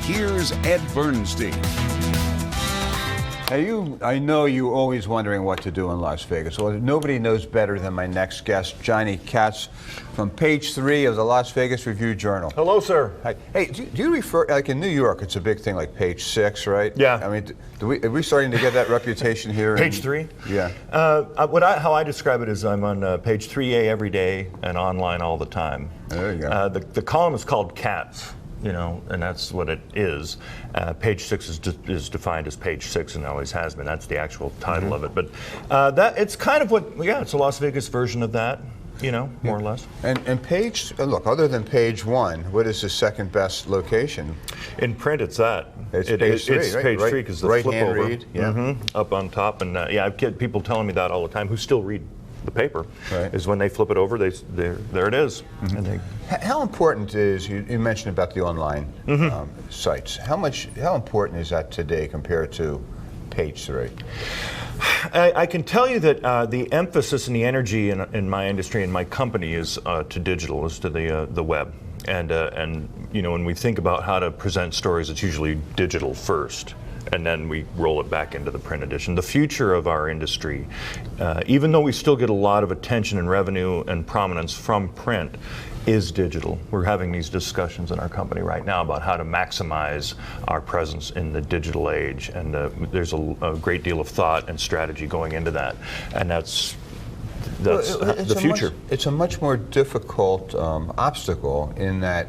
here's Ed Bernstein. Hey, I know you're always wondering what to do in Las Vegas. Well, nobody knows better than my next guest, Johnny Katz, from page 3 of the Las Vegas Review-Journal. Hello, sir. Hi. Hey, do you refer, like in New York, it's a big thing, like page 6, right? Yeah. I mean, are we starting to get that reputation here? Page 3? Yeah. How I describe it is I'm on page 3A every day and online all the time. There you go. The column is called Katz. And that's what it is. Page 6 is defined as page 6 and always has been. That's the actual title of it. But it's kind of it's a Las Vegas version of that, more or less. And page, look, other than page 1, what is the second best location? In print, it's that. It's page 3, It's right? page 3 because the flip right-hand over. read, yeah. Up on top. And I've get people telling me that all the time who still read the paper, right. Is when they flip it over, there it is. And how important is, you mentioned about the online sites, how important is that today compared to page 3? I can tell you that the emphasis and the energy in my industry and my company is to digital, is to the web. And when we think about how to present stories, it's usually digital first, and then we roll it back into the print edition. The future of our industry, even though we still get a lot of attention and revenue and prominence from print, is digital. We're having these discussions in our company right now about how to maximize our presence in the digital age, and there's a great deal of thought and strategy going into that, and that's the future. It's a much more difficult obstacle in that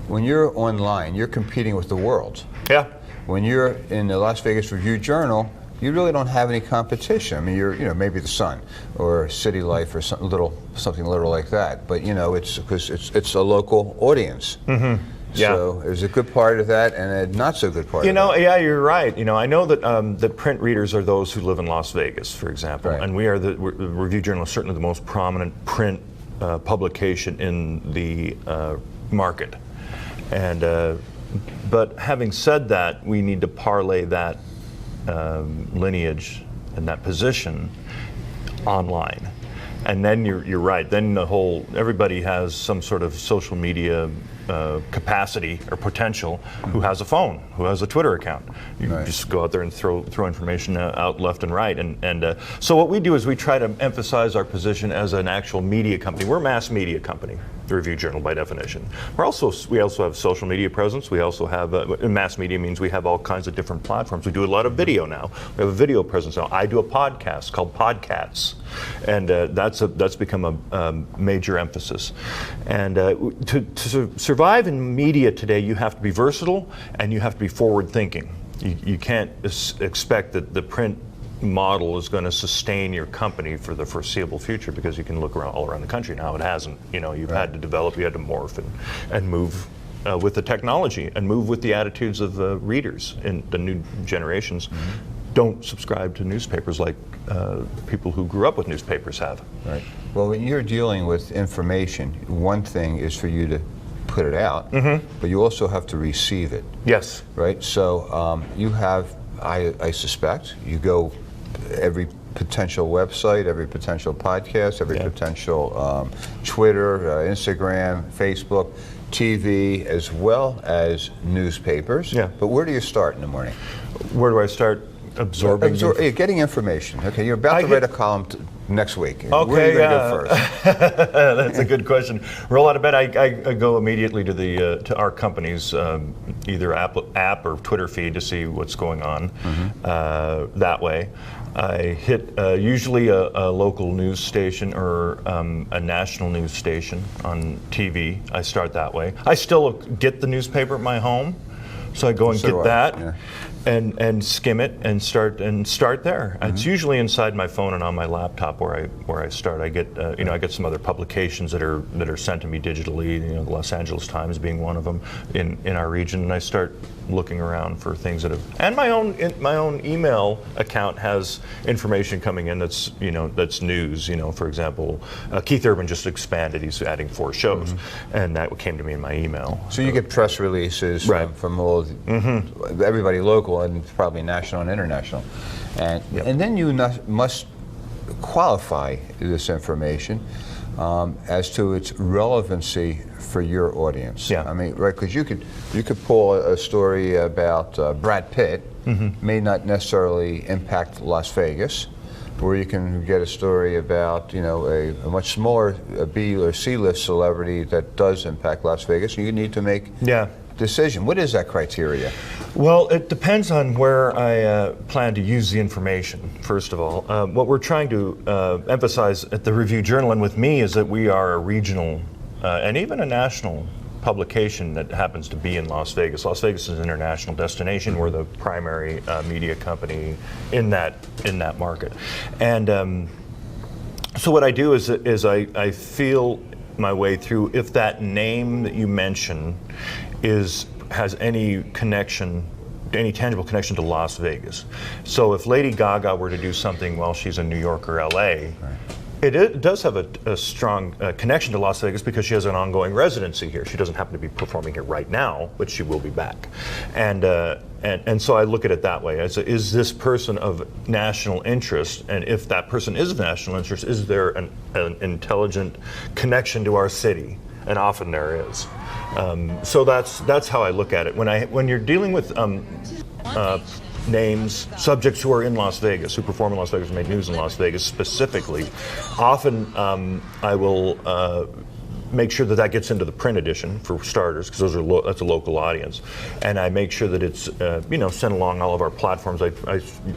when you're online, you're competing with the world. Yeah. When you're in the Las Vegas Review-Journal, you really don't have any competition. I mean, you're maybe the Sun or City Life or something little like that. But it's because it's a local audience. Mm-hmm. Yeah. So there's a good part of that and a not so good part of that. Yeah, you're right. I know that print readers are those who live in Las Vegas, for example, right. And we are the Review-Journal is certainly the most prominent print publication in the market. And but having said that, we need to parlay that lineage and that position online. And then you're right. Then everybody has some sort of social media capacity or potential who has a phone, who has a Twitter account. You right. just go out there and throw information out left and right. And so what we do is we try to emphasize our position as an actual media company. We're a mass media company, the Review-Journal by definition. We also have social media presence. We also have mass media means we have all kinds of different platforms. We do a lot of video now. We have a video presence now. I do a podcast called Podcasts, and that's become a major emphasis. And to survive in media today, you have to be versatile and you have to be forward-thinking. You can't expect that the print model is going to sustain your company for the foreseeable future, because you can look all around the country now. It hasn't. You've had to develop, you had to morph and move with the technology and move with the attitudes of the readers in the new generations. Mm-hmm. Don't subscribe to newspapers like people who grew up with newspapers have. Right. Well, when you're dealing with information, one thing is for you to put it out, but you also have to receive it. Yes. Right? So you have, I suspect, you go every potential website, every potential podcast, every potential Twitter, Instagram, Facebook, TV, as well as newspapers. Yeah. But where do you start in the morning? Where do I start absorbing? Getting information. Okay, you're about to write a column next week. Okay, where are you going to go first? That's a good question. Roll out of bed. I go immediately to our company's either app or Twitter feed to see what's going on that way. I hit usually a local news station or a national news station on TV. I start that way. I still get the newspaper at my home, so I go and get that. Yeah. And skim it and start there. It's usually inside my phone and on my laptop where I start. I get I get some other publications that are sent to me digitally. The Los Angeles Times being one of them in our region, and I start looking around for things that have. And my own email account has information coming in that's news. For example, Keith Urban just expanded. He's adding 4 shows, and that came to me in my email. So you get press releases from all everybody local and probably national and international, and then you must qualify this information. as to its relevancy for your audience. Yeah. I mean, right? Because you could pull a story about Brad Pitt, may not necessarily impact Las Vegas, or you can get a story about a much smaller B or C list celebrity that does impact Las Vegas. You need to make decision. What is that criteria? Well, it depends on where I plan to use the information, first of all. What we're trying to emphasize at the Review Journal and with me is that we are a regional and even a national publication that happens to be in Las Vegas. Las Vegas is an international destination. We're the primary media company in that market. And so what I do is I feel my way through if that name that you mention has any connection, any tangible connection to Las Vegas. So if Lady Gaga were to do something while she's in New York or LA, it does have a strong connection to Las Vegas because she has an ongoing residency here. She doesn't happen to be performing here right now, but she will be back. And so I look at it that way. Is this person of national interest? And if that person is of national interest, is there an intelligent connection to our city? And often there is. So that's how I look at it. When you're dealing with names, subjects who are in Las Vegas, who perform in Las Vegas, make news in Las Vegas specifically, often I will make sure that gets into the print edition for starters, because that's a local audience, and I make sure that it's sent along all of our platforms. I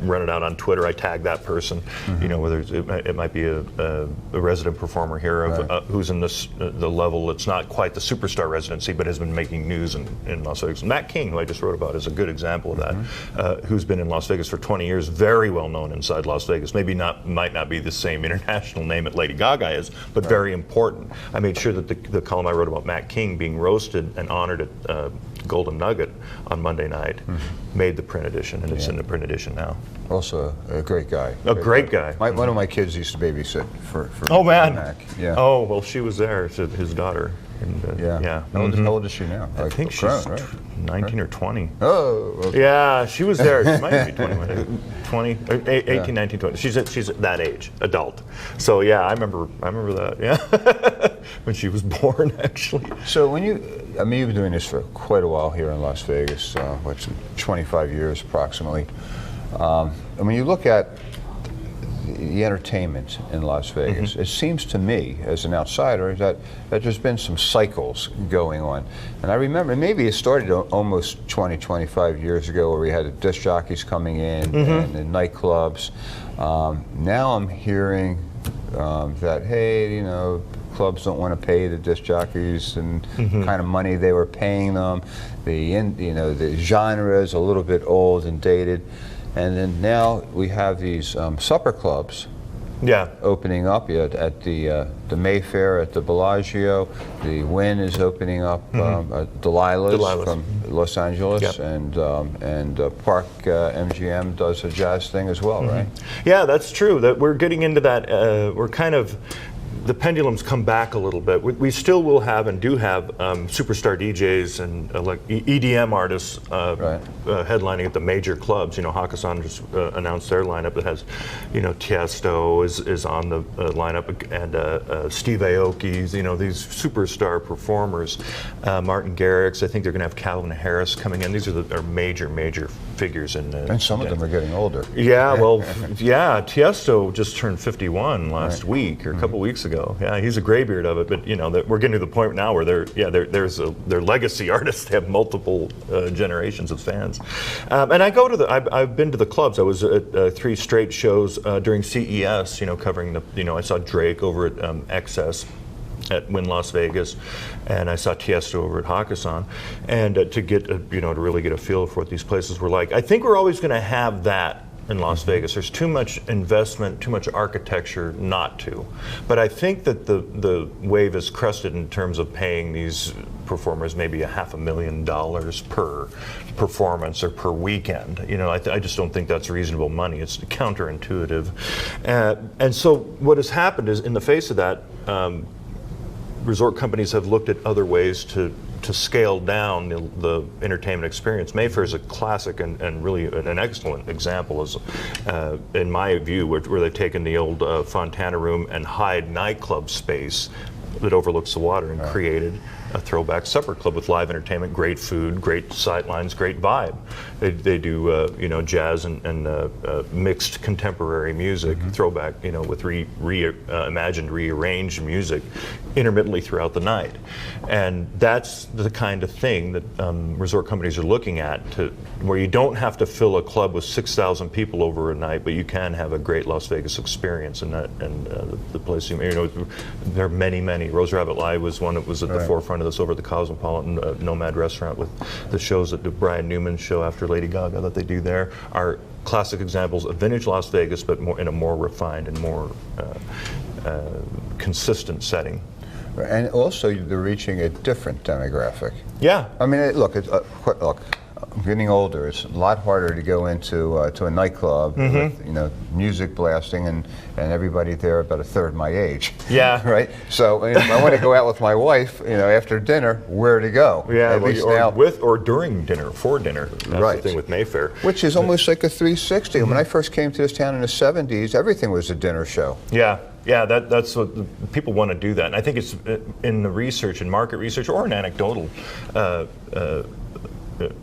run it out on Twitter. I tag that person, whether it might be a resident performer here who's in the level that's not quite the superstar residency, but has been making news in Las Vegas. Matt King, who I just wrote about, is a good example of that. Who's been in Las Vegas for 20 years, very well known inside Las Vegas. Might not be the same international name that Lady Gaga is, but very important. I made sure that the column I wrote about Matt King being roasted and honored at Golden Nugget on Monday night made the print edition, and it's in the print edition now. Also a great guy. A great guy. One of my kids used to babysit for oh man. Mac. Yeah. Oh well, she was there. His daughter. And, yeah. How old is she now? I think she's 19 or 20. Oh. Okay. Yeah, she was there. She might be 21, 20, 18, 19, 20. She's that age, adult. So yeah, I remember that. Yeah, when she was born, actually. So you've been doing this for quite a while here in Las Vegas, 25 years approximately. And when you look at the entertainment in Las Vegas, it seems to me, as an outsider, that there's been some cycles going on. And I remember, maybe it started almost 20, 25 years ago, where we had the disc jockeys coming in and the nightclubs. Now I'm hearing that, hey, clubs don't want to pay the disc jockeys and kind of money they were paying them. The genre is a little bit old and dated. And then now we have these supper clubs opening up at the Mayfair, at the Bellagio. The Wynn is opening up, Delilah's from Los Angeles, and Park MGM does a jazz thing as well, right? Yeah, that's true. That we're getting into that. We're kind of the pendulum's come back a little bit. We still will have and do have superstar DJs and like EDM artists headlining at the major clubs. Hakkasan just announced their lineup that has, Tiesto is on the lineup, and Steve Aoki's, these superstar performers. Martin Garrix, I think they're going to have Calvin Harris coming in. These are our major figures in. And some of them are getting older. Yeah, well, Tiesto just turned 51 last week or a couple weeks ago. Yeah, he's a graybeard of it, but we're getting to the point now where they're legacy artists. They have multiple generations of fans. And I've been to the clubs. I was at 3 straight shows during CES, covering I saw Drake over at XS at Wynn Las Vegas, and I saw Tiesto over at Hakkasan, and to get to really get a feel for what these places were like. I think we're always going to have that in Las Vegas. There's too much investment, too much architecture not to. But I think that the wave is crested in terms of paying these performers maybe $500,000 per performance or per weekend. I just don't think that's reasonable money. It's counterintuitive. And so what has happened is, in the face of that, resort companies have looked at other ways to to scale down the entertainment experience, Mayfair is a classic and really an excellent example, is, in my view, where they've taken the old Fontana Room and Hyde nightclub space that overlooks the water and created a throwback supper club with live entertainment, great food, great sightlines, great vibe. They do jazz and mixed contemporary music, throwback, with imagined, rearranged music intermittently throughout the night. And that's the kind of thing that resort companies are looking at, where you don't have to fill a club with 6,000 people over a night, but you can have a great Las Vegas experience. And the place, there are many. Rose Rabbit Live was one that was at the forefront of this over at the Cosmopolitan Nomad restaurant, with the shows that the Brian Newman show after Lady Gaga that they do there are classic examples of vintage Las Vegas, but in a more refined and more consistent setting. And also, they're reaching a different demographic. Yeah. I mean, look, I'm getting older. It's a lot harder to go into to a nightclub with music blasting and everybody there about a third my age. Yeah. Right. So if I want to go out with my wife, after dinner, where to go? Yeah. At least or now, with or during dinner, for dinner. That's the thing with Mayfair. Which is almost like a 360. When I first came to this town in the 70s, everything was a dinner show. Yeah. Yeah, that's what people want to do that. And I think it's in the research, in market research, or in anecdotal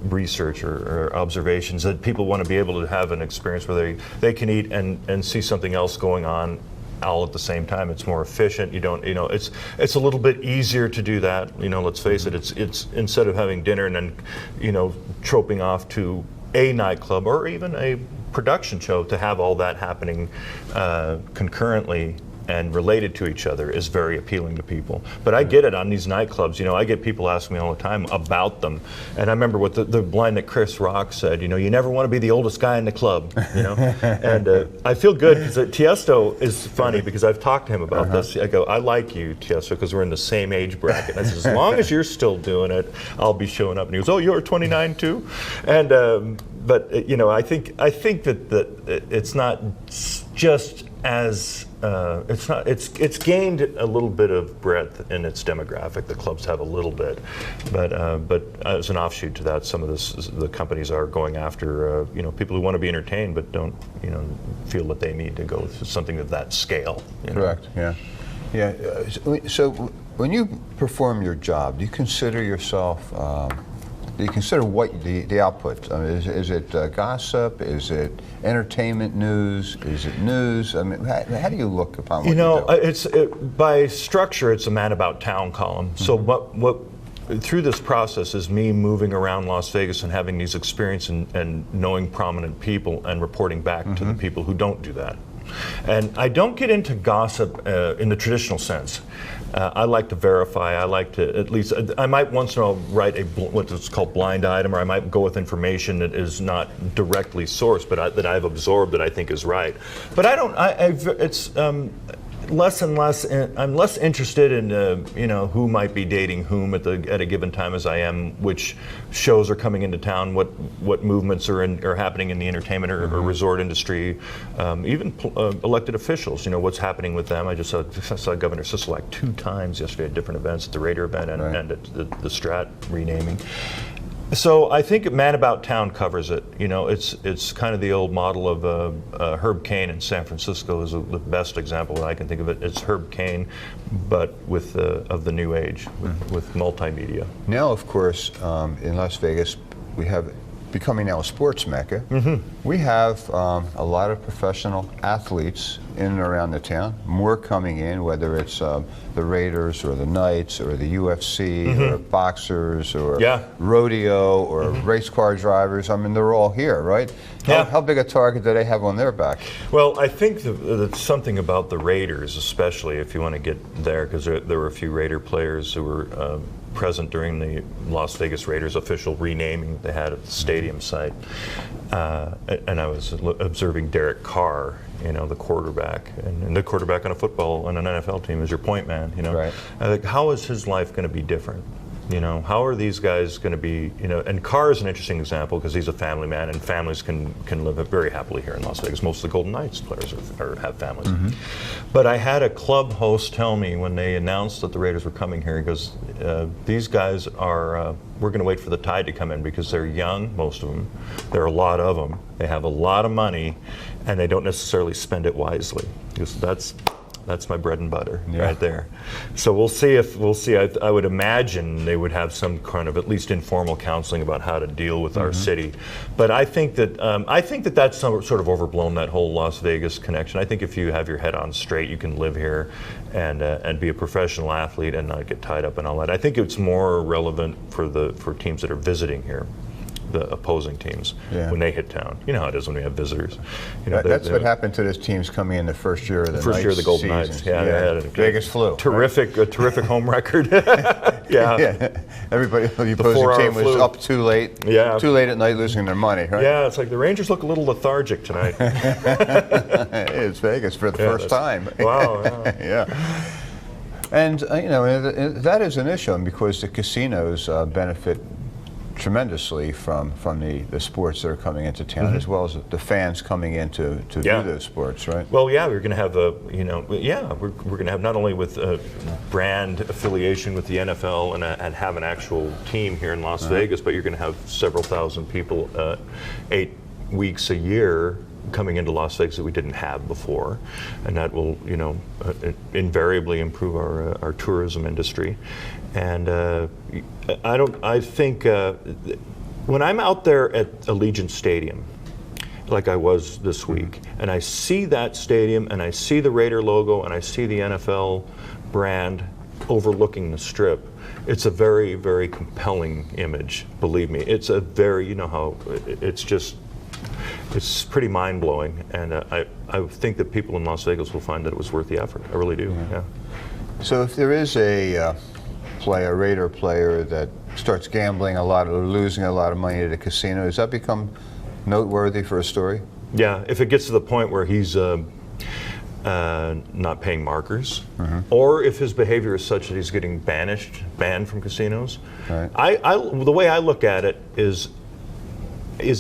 research or observations, that people want to be able to have an experience where they can eat and see something else going on all at the same time. It's more efficient. You don't, it's a little bit easier to do that. Let's face it. It's instead of having dinner and then, troping off to a nightclub or even a production show, to have all that happening concurrently and related to each other is very appealing to people. But I get it on these nightclubs. I get people asking me all the time about them. And I remember what the line that Chris Rock said, you never want to be the oldest guy in the club, And I feel good because Tiesto is funny, because I've talked to him about this. I go, I like you, Tiesto, because we're in the same age bracket. And I said, as long as you're still doing it, I'll be showing up. And he goes, oh, you're 29 too? And but I think that it's not just as it's gained a little bit of breadth in its demographic. The clubs have a little bit, but as an offshoot to that, some of the companies are going after people who want to be entertained but don't feel that they need to go to something of that scale. Correct. Yeah. Yeah. So when you perform your job, do you consider yourself? Do you consider what the output? Is it gossip? Is it entertainment news? Is it news? I mean, how do you look upon what you do? By structure, it's a Man About Town column. So what through this process is me moving around Las Vegas and having these experiences and knowing prominent people and reporting back to the people who don't do that. And I don't get into gossip in the traditional sense. I like to verify. I like to at least. I might once in a while write what's called blind item, or I might go with information that is not directly sourced, but that I've absorbed that I think is right. But I don't. It's less and less. I'm less interested in who might be dating whom at a given time as I am which shows are coming into town, what movements are happening in the entertainment or resort industry, even elected officials. What's happening with them. I just saw Governor Sisolak 2 times yesterday at different events, at the Raider event and at the Strat renaming. So I think Man About Town covers it. It's kind of the old model of Herb Caen in San Francisco is the best example that I can think of it. It's Herb Caen, but with of the new age, with multimedia. Now, of course, in Las Vegas, we have becoming now a sports mecca. We have a lot of professional athletes in and around the town, more coming in, whether it's the Raiders or the Knights or the UFC or boxers or rodeo or race car drivers. I mean, they're all here, right? How big a target do they have on their back? Well, I think that something about the Raiders, especially if you want to get there, because there were a few Raider players who were present during the Las Vegas Raiders official renaming they had at the stadium site. And I was observing Derek Carr, the quarterback, and the quarterback on an NFL team is your point man, Right. Like, how is his life going to be different? You know, how are these guys going to be, you know, and Carr is an interesting example because he's a family man, and families can live very happily here in Las Vegas. Most of the Golden Knights players have families. But I had a club host tell me when they announced that the Raiders were coming here, he goes, these guys are, we're going to wait for the tide to come in because they're young, most of them. There are a lot of them. They have a lot of money, and they don't necessarily spend it wisely. Because that's my bread and butter right there. So we'll see. I would imagine they would have some kind of at least informal counseling about how to deal with our city. But I think that that's sort of overblown, that whole Las Vegas connection. I think if you have your head on straight, you can live here and be a professional athlete and not get tied up in all that. I think it's more relevant for teams that are visiting here, the opposing teams, when they hit town. You know how it is when we have visitors. You know, that's what happened to this team's coming in the first year of the first year of the Golden season. Knights. Yeah, they had a Vegas flu. Terrific, a terrific home record. Everybody, the opposing team was up too late. Too late at night, losing their money. Right? Yeah, it's like the Rangers look a little lethargic tonight. It's Vegas for the first time. Wow. Yeah. And you know, that is an issue because the casinos benefit tremendously from the sports that are coming into town, as well as the fans coming in to view those sports, right? Well, yeah, we're going to have we're going to have not only with brand affiliation with the NFL and have an actual team here in Las Vegas, but you're going to have several thousand people 8 weeks a year coming into Las Vegas that we didn't have before, and that will, you know, invariably improve our tourism industry. And I think when I'm out there at Allegiant Stadium, like I was this week, and I see that stadium, and I see the Raider logo, and I see the NFL brand overlooking the Strip, it's a very, very compelling image. Believe me, it's a very, you know how it's pretty mind-blowing, and I think that people in Las Vegas will find that it was worth the effort. I really do. Yeah. So if there is a Raider player that starts gambling a lot or losing a lot of money at a casino, does that become noteworthy for a story? Yeah, if it gets to the point where he's not paying markers, or if his behavior is such that he's getting banned from casinos. Right. The way I look at it is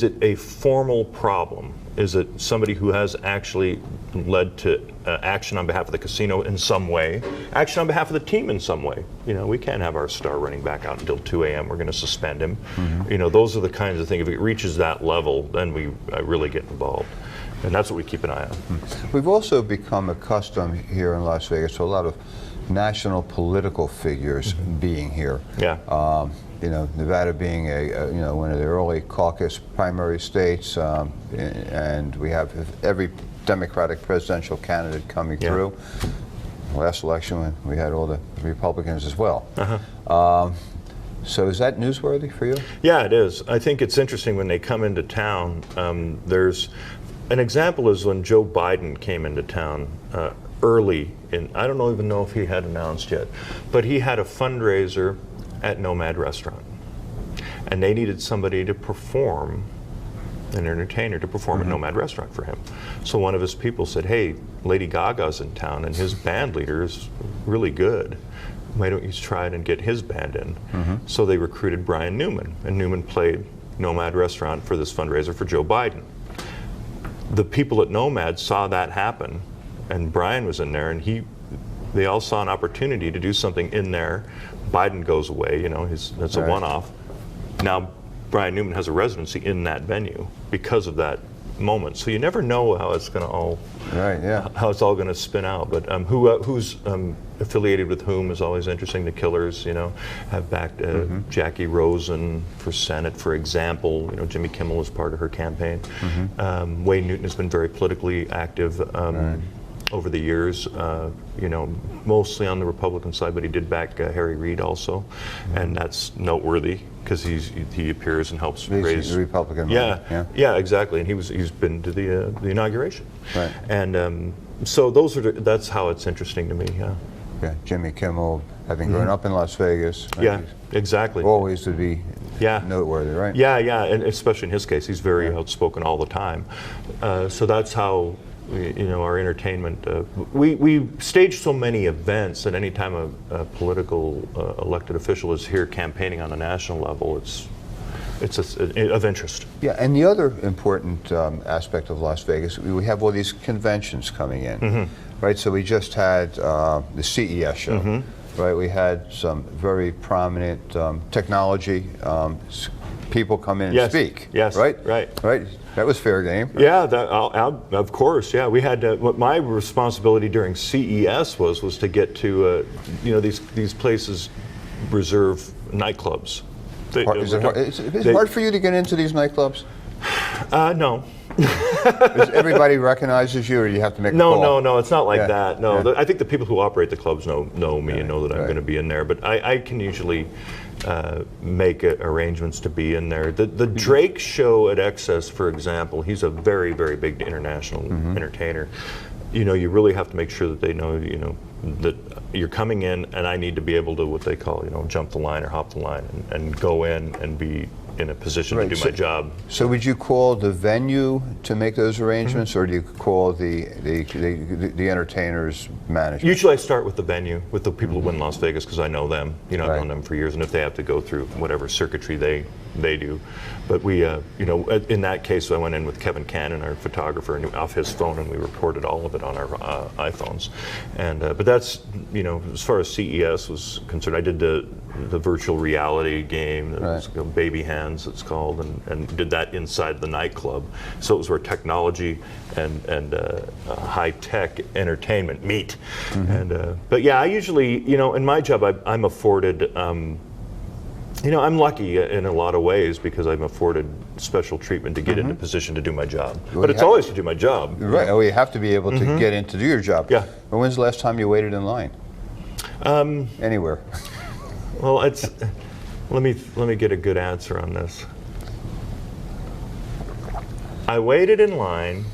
it a formal problem? Is it somebody who has actually led to action on behalf of the casino in some way, action on behalf of the team in some way? You know, we can't have our star running back out until 2 a.m. We're going to suspend him. You know, those are the kinds of things. If it reaches that level, then I really get involved. And that's what we keep an eye on. We've also become accustomed here in Las Vegas to a lot of national political figures being here. Yeah. You know, Nevada being one of the early caucus primary states, and we have every Democratic presidential candidate coming through. Last election, we had all the Republicans as well. So is that newsworthy for you? Yeah, it is. I think it's interesting when they come into town. There's an example is when Joe Biden came into town early in, I don't even know if he had announced yet, but he had a fundraiser at Nomad Restaurant, and they needed somebody to perform, an entertainer to perform at Nomad Restaurant for him. So one of his people said, hey, Lady Gaga's in town and his band leader is really good. Why don't you try it and get his band in? So they recruited Brian Newman, and Newman played Nomad Restaurant for this fundraiser for Joe Biden. The people at Nomad saw that happen, and Brian was in there, and they all saw an opportunity to do something in there. Biden goes away, you know, that's a one-off. Now Brian Newman has a residency in that venue because of that moment. So you never know how it's going to all, how it's all going to spin out. But who's affiliated with whom is always interesting. The Killers, you know, have backed Jackie Rosen for Senate, for example. You know, Jimmy Kimmel was part of her campaign. Wayne Newton has been very politically active. Over the years, you know, mostly on the Republican side, but he did back Harry Reid also, and that's noteworthy because he appears and helps raise the Republican. Yeah, exactly, and he's been to the inauguration, right? And so that's how it's interesting to me. Yeah, Jimmy Kimmel, having grown up in Las Vegas. Yeah, exactly. Always to be noteworthy, right? Yeah, and especially in his case, he's very outspoken all the time. So that's how our entertainment. We stage so many events that any time a political elected official is here campaigning on a national level, it's of interest. Yeah, and the other important aspect of Las Vegas, we have all these conventions coming in, right? So we just had the CES show, right? We had some very prominent technology people come in and speak. Yes. Right. Right. That was fair game. Yeah. Of course. Yeah. We had what my responsibility during CES was to get to these places reserve nightclubs. Is it hard for you to get into these nightclubs? No. Everybody recognizes you, or you have to make a call? No, it's not like that. No, Yeah. I think the people who operate the clubs know me and know that I'm going to be in there. But I can usually make arrangements to be in there. The Drake show at Excess, for example, he's a very, very big international entertainer. You really have to make sure that they know, that you're coming in, and I need to be able to what they call, jump the line or hop the line and go in and be in a position to do my job. So would you call the venue to make those arrangements, or do you call the entertainers management? Usually I start with the venue, with the people who win Las Vegas, because I know them. I've known them for years, and if they have to go through whatever circuitry they do. But we, in that case, I went in with Kevin Cannon, our photographer, and off his phone, and we recorded all of it on our iPhones. And but that's, as far as CES was concerned, I did the virtual reality game, that was Baby Hands, it's called, and did that inside the nightclub. So it was where technology and high-tech entertainment meet. And but yeah, I usually, in my job, I'm afforded. I'm lucky in a lot of ways because I'm afforded special treatment to get into position to do my job. Well, but it's always to do my job. Right. Well, you have to be able to get in to do your job. Yeah. Well, when's the last time you waited in line? Anywhere. Well, let me get a good answer on this. I waited in line.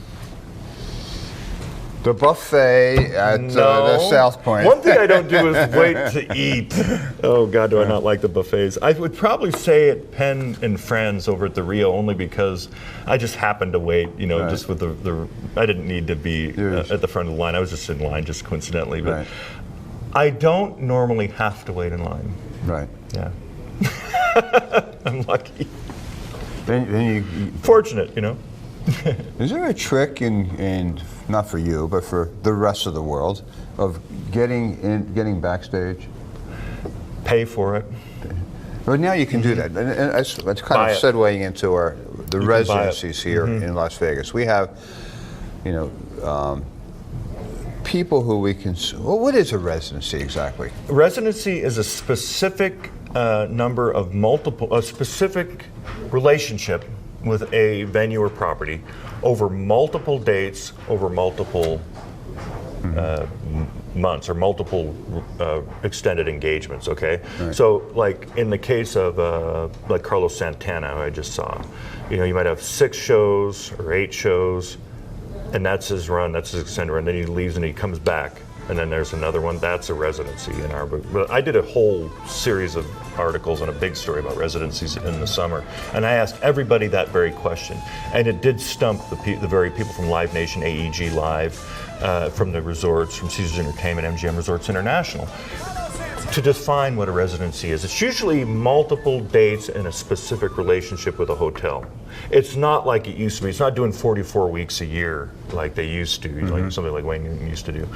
The buffet at the South Point. One thing I don't do is wait to eat. Oh God, do I not like the buffets. I would probably say at Penn and Friends over at the Rio, only because I just happened to wait, just with the I didn't need to be at the front of the line. I was just in line just coincidentally. But I don't normally have to wait in line. Right. Yeah. I'm lucky. Then you Fortunate, Is there a trick in not for you, but for the rest of the world, of getting backstage? Pay for it. But now you can do that, and that's kind of segueing into the residencies here in Las Vegas. We have, people who we can. Well, what is a residency exactly? Residency is a specific number of a specific relationship with a venue or property over multiple dates, over multiple months, or multiple extended engagements, okay? Right. So like in the case of like Carlos Santana, who I just saw, you might have 6 shows or 8 shows, and that's his run, that's his extended run, then he leaves and he comes back. And then there's another one, that's a residency in our book. But I did a whole series of articles and a big story about residencies in the summer. And I asked everybody that very question. And it did stump the very people from Live Nation, AEG Live, from the resorts, from Caesars Entertainment, MGM Resorts International, to define what a residency is. It's usually multiple dates in a specific relationship with a hotel. It's not like it used to be. It's not doing 44 weeks a year like they used to, like something like Wayne used to do.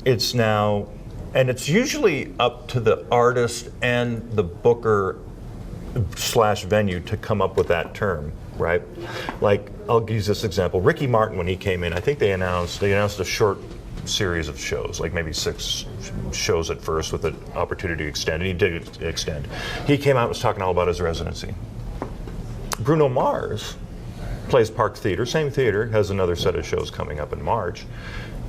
It's now, and it's usually up to the artist and the booker / venue to come up with that term, right? Like, I'll use this example. Ricky Martin, when he came in, I think they announced a short series of shows, like maybe 6 shows at first with an opportunity to extend, and he did extend. He came out and was talking all about his residency. Bruno Mars plays Park Theater, same theater, has another set of shows coming up in March.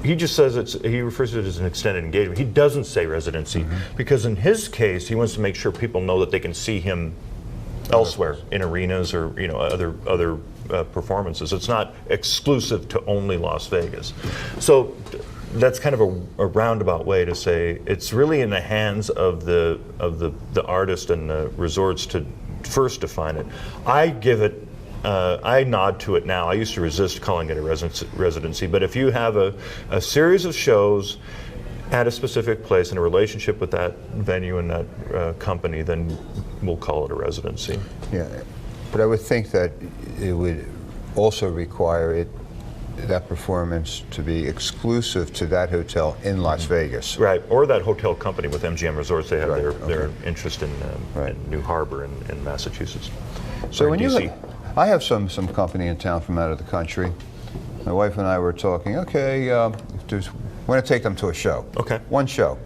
He just says he refers to it as an extended engagement. He doesn't say residency because in his case, he wants to make sure people know that they can see him elsewhere in arenas or other performances. It's not exclusive to only Las Vegas. So that's kind of a roundabout way to say it's really in the hands of the artist and the resorts to first define it. I give it I nod to it now. I used to resist calling it a residency, but if you have a series of shows at a specific place in a relationship with that venue and that company, then we'll call it a residency. Yeah, but I would think that it would also require that performance to be exclusive to that hotel in Las Vegas. Right, or that hotel company with MGM Resorts. They have Right, their interest in New Harbor in Massachusetts. So or when DC. I have some company in town from out of the country. My wife and I were talking, okay, we're going to take them to a show. Okay. One show.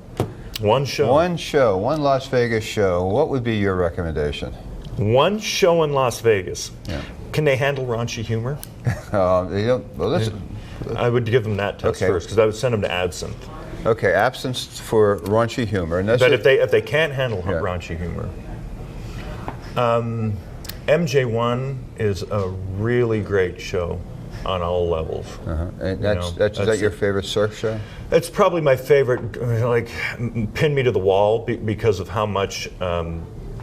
One show. One Las Vegas show. What would be your recommendation? One show in Las Vegas. Yeah. Can they handle raunchy humor? They don't, well, listen. I would give them that test first, because I would send them to Absinthe. Okay, absence for raunchy humor. And that's But if they can't handle raunchy humor, MJ1 is a really great show on all levels. And is that your favorite surf show? It's probably my favorite. Like, pin me to the wall because of how much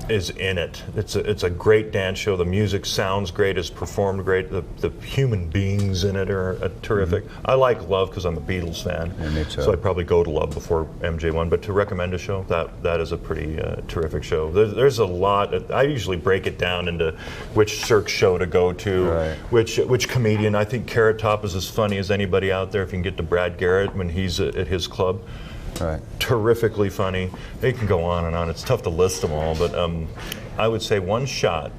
is in it. It's a great dance show. The music sounds great. It's performed great. The human beings in it are terrific. I like Love because I'm a Beatles fan. Yeah, me too. So I'd probably go to Love before MJ1. But to recommend a show, that is a pretty terrific show. There's a lot. I usually break it down into which Cirque show to go to, Right. which comedian. I think Carrot Top is as funny as anybody out there. If you can get to Brad Garrett when he's at his club. Right. Terrifically funny. They can go on and on. It's tough to list them all, but I would say one shot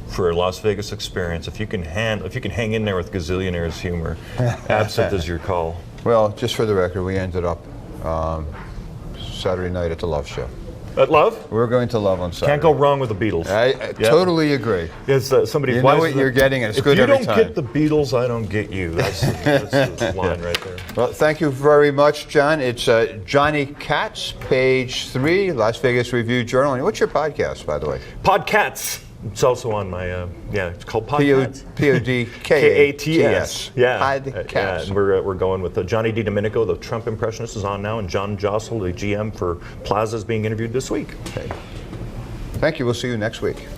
for a Las Vegas experience. If you can hang in there with gazillionaires humor, Absinthe is your call. Well, just for the record, we ended up Saturday night at the Love Show. At Love? We're going to Love on Saturday. Can't go wrong with the Beatles. I totally agree. It's somebody. You know what you're getting, and it's good every time. If you don't get the Beatles, I don't get you. That's the line right there. Well, thank you very much, John. It's Johnny Katz, page 3, Las Vegas Review Journal. And what's your podcast, by the way? Podcats. It's also on my, it's called Podcats. P-O-D-K-A-T-S. Yeah. Podcats. Yeah, and we're going with Johnny DiDomenico, the Trump impressionist, is on now, and John Jossel, the GM for Plaza, is being interviewed this week. Okay. Thank you. We'll see you next week.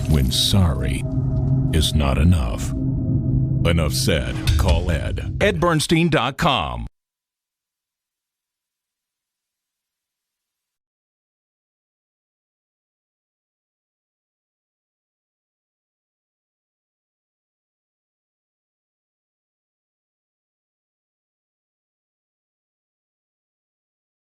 When sorry is not enough. Enough said. Call Ed. EdBernstein.com.